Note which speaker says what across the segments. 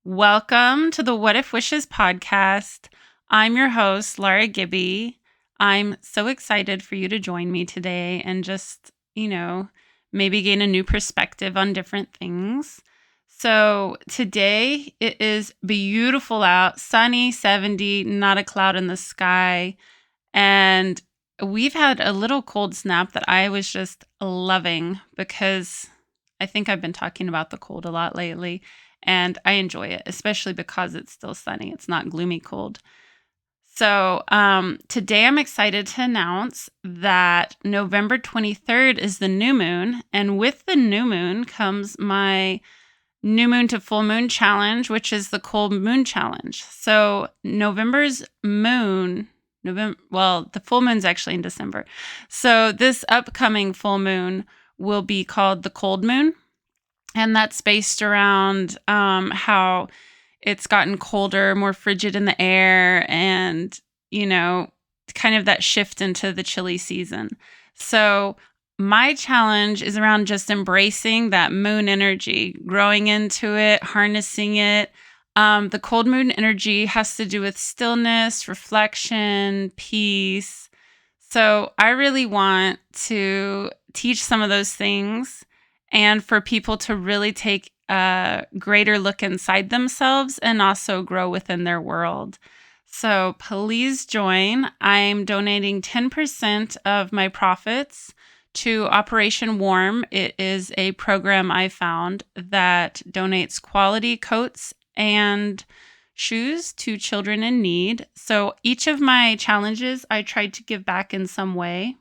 Speaker 1: Welcome to the What If Wishes podcast. I'm your host, Laura Gibby. I'm so excited for you to join me today and just, maybe gain a new perspective on different things. So today it is beautiful out, sunny, 70, not a cloud in the sky. And we've had a little cold snap that I was just loving because I think I've been talking about the cold a lot lately. And I enjoy it, especially because it's still sunny. It's not gloomy cold. So today I'm excited to announce that November 23rd is the new moon. And with the new moon comes my new moon to full moon challenge, which is the cold moon challenge. So November's moon, the full moon's actually in December. So this upcoming full moon will be called the cold moon. And that's based around how it's gotten colder, more frigid in the air, and, kind of that shift into the chilly season. So my challenge is around just embracing that moon energy, growing into it, harnessing it. The cold moon energy has to do with stillness, reflection, peace. So I really want to teach some of those things and for people to really take a greater look inside themselves and also grow within their world. So please join. I'm donating 10% of my profits to Operation Warm. It is a program I found that donates quality coats and shoes to children in need. So each of my challenges, I tried to give back in some way.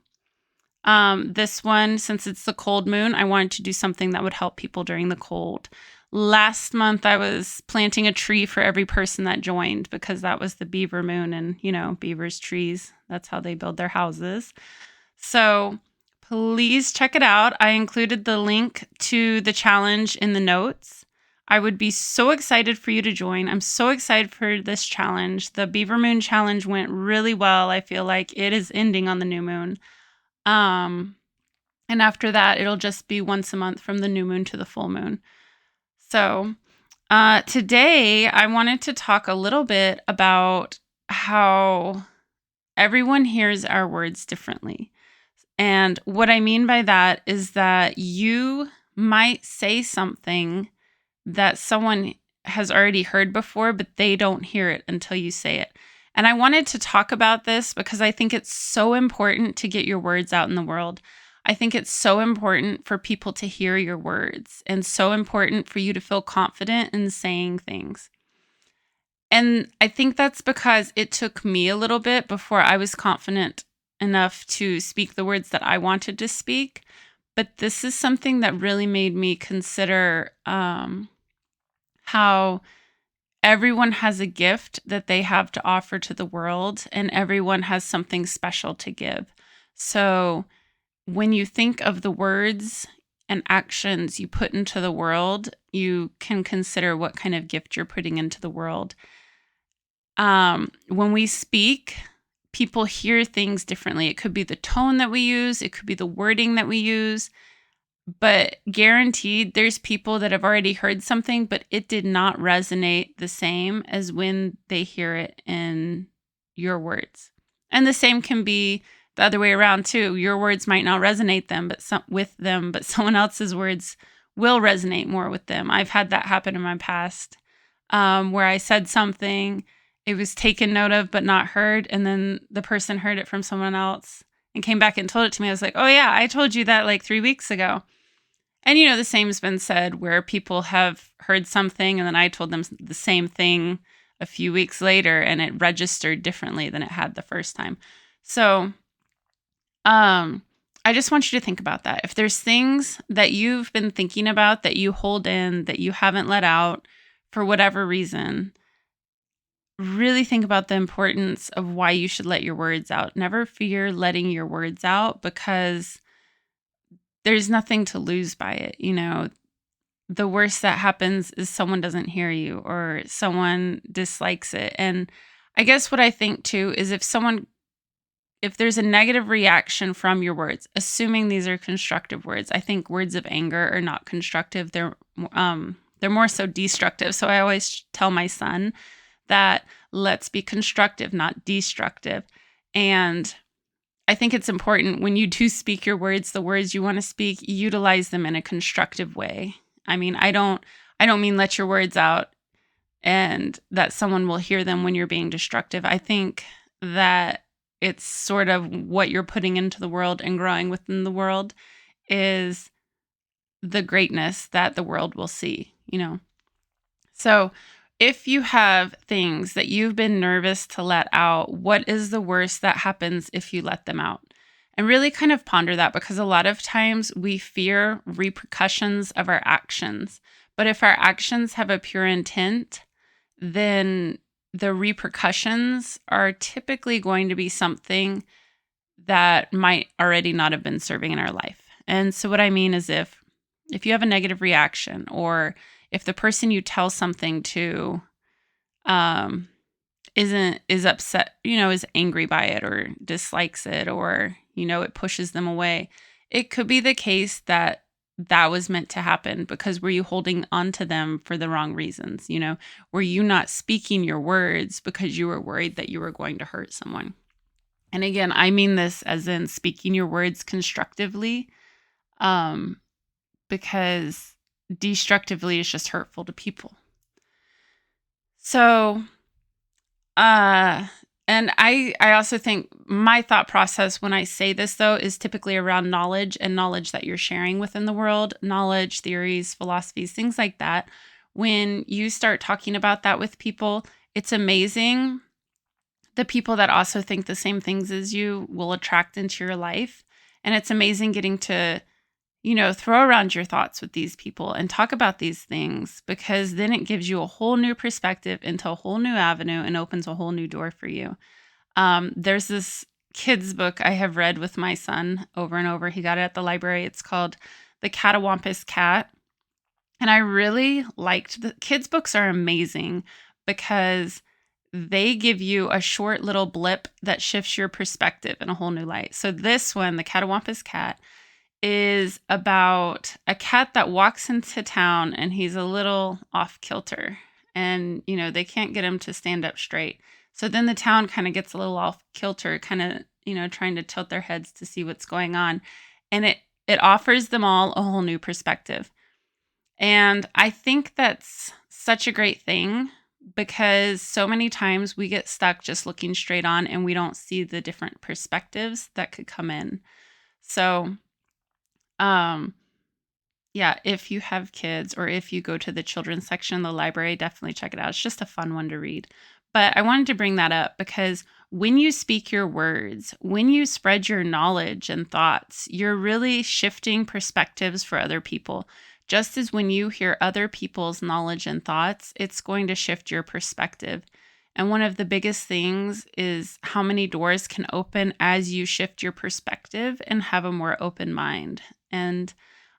Speaker 1: This one, since it's the cold moon, I wanted to do something that would help people during the cold. Last month, I was planting a tree for every person that joined because that was the beaver moon and, beavers' trees. That's how they build their houses. So please check it out. I included the link to the challenge in the notes. I would be so excited for you to join. I'm so excited for this challenge. The Beaver Moon Challenge went really well. I feel like it is ending on the new moon. And after that, it'll just be once a month from the new moon to the full moon. So today I wanted to talk a little bit about how everyone hears our words differently. And what I mean by that is that you might say something that someone has already heard before, but they don't hear it until you say it. And I wanted to talk about this because I think it's so important to get your words out in the world. I think it's so important for people to hear your words and so important for you to feel confident in saying things. And I think that's because it took me a little bit before I was confident enough to speak the words that I wanted to speak. But this is something that really made me consider how everyone has a gift that they have to offer to the world, and everyone has something special to give. So when you think of the words and actions you put into the world, you can consider what kind of gift you're putting into the world. When we speak, people hear things differently. It could be the tone that we use. It could be the wording that we use. But guaranteed, there's people that have already heard something, but it did not resonate the same as when they hear it in your words. And the same can be the other way around too. Your words might not resonate with them, but someone else's words will resonate more with them. I've had that happen in my past, where I said something, it was taken note of but not heard, and then the person heard it from someone else and came back and told it to me. I was like, oh yeah, I told you that like 3 weeks ago. And, the same has been said where people have heard something and then I told them the same thing a few weeks later and it registered differently than it had the first time. So I just want you to think about that. If there's things that you've been thinking about that you hold in, that you haven't let out for whatever reason, really think about the importance of why you should let your words out. Never fear letting your words out because there's nothing to lose by it. The worst that happens is someone doesn't hear you or someone dislikes it. And I guess what I think too is if there's a negative reaction from your words, assuming these are constructive words, I think words of anger are not constructive. They're they're more so destructive. So I always tell my son that let's be constructive, not destructive. And I think it's important when you do speak your words, the words you want to speak, utilize them in a constructive way. I mean, I don't mean let your words out and that someone will hear them when you're being destructive. I think that it's sort of what you're putting into the world and growing within the world is the greatness that the world will see. So if you have things that you've been nervous to let out, what is the worst that happens if you let them out? And really kind of ponder that, because a lot of times we fear repercussions of our actions. But if our actions have a pure intent, then the repercussions are typically going to be something that might already not have been serving in our life. And so what I mean is if you have a negative reaction, or if the person you tell something to is upset, is angry by it or dislikes it, or it pushes them away, it could be the case that that was meant to happen, because were you holding on to them for the wrong reasons? Were you not speaking your words because you were worried that you were going to hurt someone? And again, I mean this as in speaking your words constructively, because destructively is just hurtful to people. So, and I also think my thought process when I say this, though, is typically around knowledge and knowledge that you're sharing within the world, knowledge, theories, philosophies, things like that. When you start talking about that with people, it's amazing. The people that also think the same things as you will attract into your life. And it's amazing getting to throw around your thoughts with these people and talk about these things, because then it gives you a whole new perspective into a whole new avenue and opens a whole new door for you. There's this kids book I have read with my son over and over. He got it at the library. It's called The Catawampus Cat. And I really liked the kids books are amazing because they give you a short little blip that shifts your perspective in a whole new light. So this one, The Catawampus Cat, is about a cat that walks into town and he's a little off kilter, and they can't get him to stand up straight. So then the town kind of gets a little off kilter, kind of trying to tilt their heads to see what's going on, and it offers them all a whole new perspective. And I think that's such a great thing, because so many times we get stuck just looking straight on and we don't see the different perspectives that could come in. So yeah, if you have kids or if you go to the children's section of the library, definitely check it out. It's just a fun one to read. But I wanted to bring that up because when you speak your words, when you spread your knowledge and thoughts, you're really shifting perspectives for other people. Just as when you hear other people's knowledge and thoughts, it's going to shift your perspective. And one of the biggest things is how many doors can open as you shift your perspective and have a more open mind. And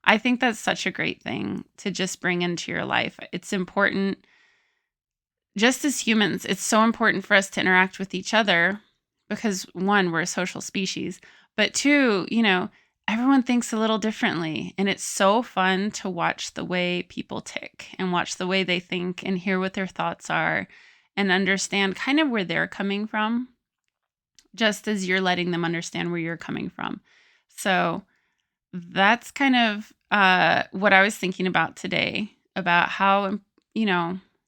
Speaker 1: I think that's such a great thing to just bring into your life. It's important, just as humans, it's so important for us to interact with each other because, one, we're a social species, but two, everyone thinks a little differently. And it's so fun to watch the way people tick and watch the way they think and hear what their thoughts are and understand kind of where they're coming from, just as you're letting them understand where you're coming from. So that's kind of what I was thinking about today, about how,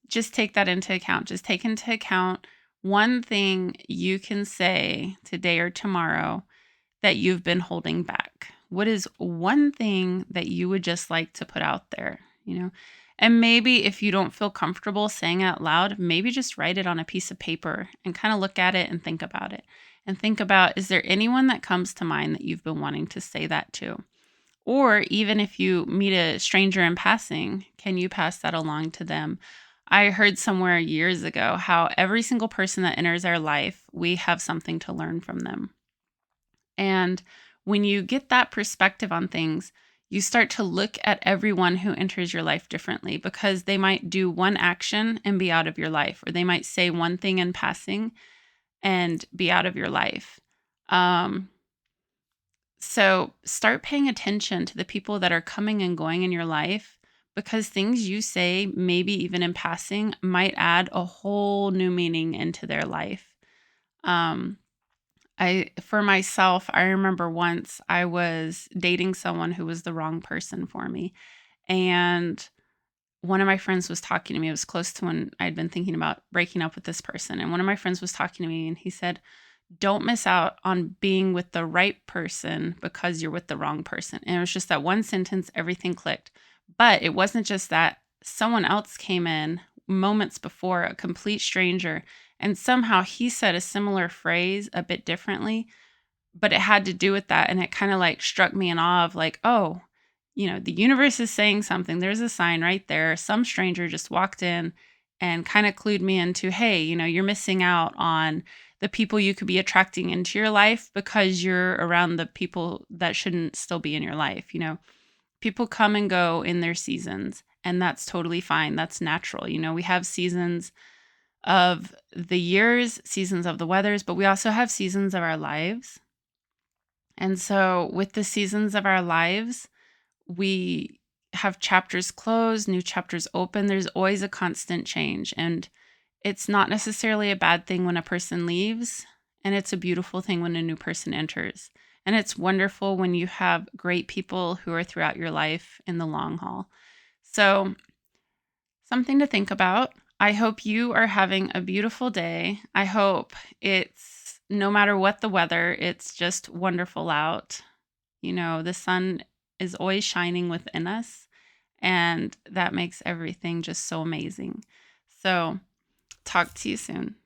Speaker 1: just take that into account. Just take into account one thing you can say today or tomorrow that you've been holding back. What is one thing that you would just like to put out there, And maybe if you don't feel comfortable saying it out loud, maybe just write it on a piece of paper and kind of look at it and think about it. And think about, is there anyone that comes to mind that you've been wanting to say that to? Or even if you meet a stranger in passing, can you pass that along to them? I heard somewhere years ago how every single person that enters our life, we have something to learn from them. And when you get that perspective on things, you start to look at everyone who enters your life differently, because they might do one action and be out of your life, or they might say one thing in passing and be out of your life. So start paying attention to the people that are coming and going in your life, because things you say, maybe even in passing, might add a whole new meaning into their life. Um, for myself, I remember once I was dating someone who was the wrong person for me. And one of my friends was talking to me. It was close to when I'd been thinking about breaking up with this person. And one of my friends was talking to me and he said, don't miss out on being with the right person because you're with the wrong person. And it was just that one sentence, everything clicked. But it wasn't just that. Someone else came in moments before, a complete stranger, and somehow he said a similar phrase a bit differently, but it had to do with that. And it kind of like struck me in awe of like, oh, the universe is saying something. There's a sign right there. Some stranger just walked in and kind of clued me into, hey, you're missing out on the people you could be attracting into your life because you're around the people that shouldn't still be in your life. People come and go in their seasons, and that's totally fine. That's natural. We have seasons of the years, seasons of the weathers, but we also have seasons of our lives. And so, with the seasons of our lives, we have chapters closed, new chapters open. There's always a constant change. And it's not necessarily a bad thing when a person leaves, and it's a beautiful thing when a new person enters. And it's wonderful when you have great people who are throughout your life in the long haul. So, something to think about. I hope you are having a beautiful day. I hope it's no matter what the weather, it's just wonderful out. The sun is always shining within us, and that makes everything just so amazing. So, talk to you soon.